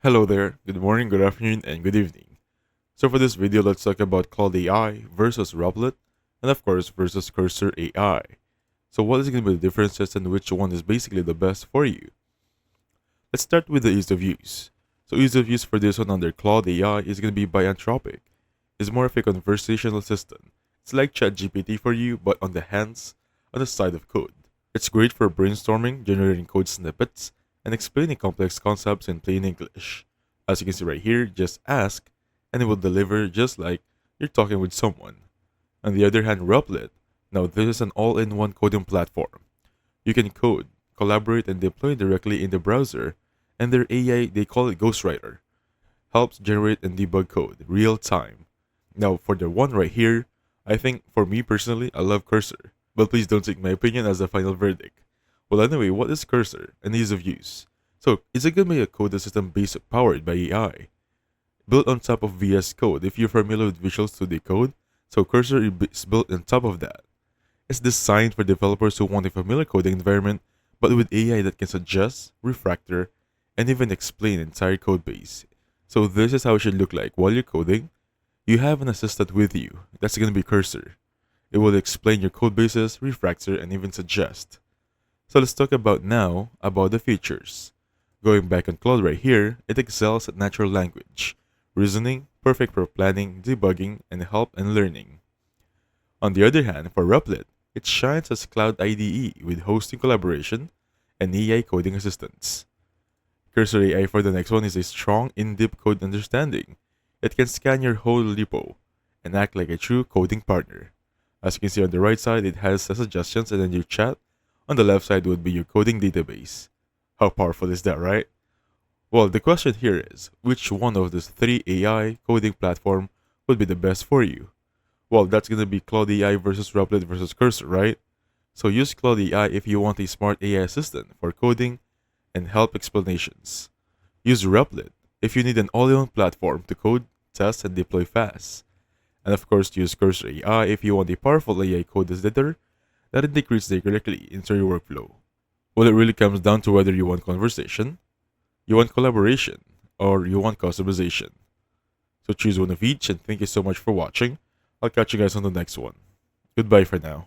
Hello there, good morning, good afternoon, and good evening. So for this video, let's talk about Claude AI versus Replit, and of course versus Cursor AI. So what is going to be the differences and which one is basically the best for you? Let's start with the ease of use. So ease of use for this one under Claude AI is going to be by Anthropic. It's more of a conversational assistant. It's like ChatGPT for you, but on the side of code. It's great for brainstorming, generating code snippets, and explaining complex concepts in plain English. As you can see right here, just ask, and it will deliver just like you're talking with someone. On the other hand, Replit, now this is an all-in-one coding platform. You can code, collaborate, and deploy directly in the browser, and their AI, they call it Ghostwriter, helps generate and debug code real time. Now, for the one right here, I think for me personally, I love Cursor, but please don't take my opinion as a final verdict. Well, anyway, what is Cursor and ease of use? So, it's a good way a code system based powered by AI, built on top of VS Code. If you're familiar with Visual Studio Code, so Cursor is built on top of that. It's designed for developers who want a familiar coding environment, but with AI that can suggest, refactor, and even explain entire code base. So this is how it should look like while you're coding. You have an assistant with you. That's going to be Cursor. It will explain your code bases, refactor, and even suggest. So let's talk about the features. Going back on Claude right here, it excels at natural language, reasoning, perfect for planning, debugging, and help and learning. On the other hand, for Replit, it shines as Cloud IDE with hosting collaboration and AI coding assistance. Cursor AI for the next one is a strong in-depth code understanding. It can scan your whole repo and act like a true coding partner. As you can see on the right side, it has the suggestions and then your chat. On the left side would be your coding database. How powerful is that, right? Well, the question here is, which one of these three AI coding platform would be the best for you? Well, that's gonna be Claude AI versus Replit versus Cursor, right? So use Claude AI if you want a smart AI assistant for coding and help explanations. Use Replit if you need an all-in-one platform to code, test, and deploy fast. And of course, use Cursor AI if you want a powerful AI code editor that integrates directly into your workflow. Well, it really comes down to whether you want conversation, you want collaboration, or you want customization. So choose one of each, and thank you so much for watching. I'll catch you guys on the next one. Goodbye for now.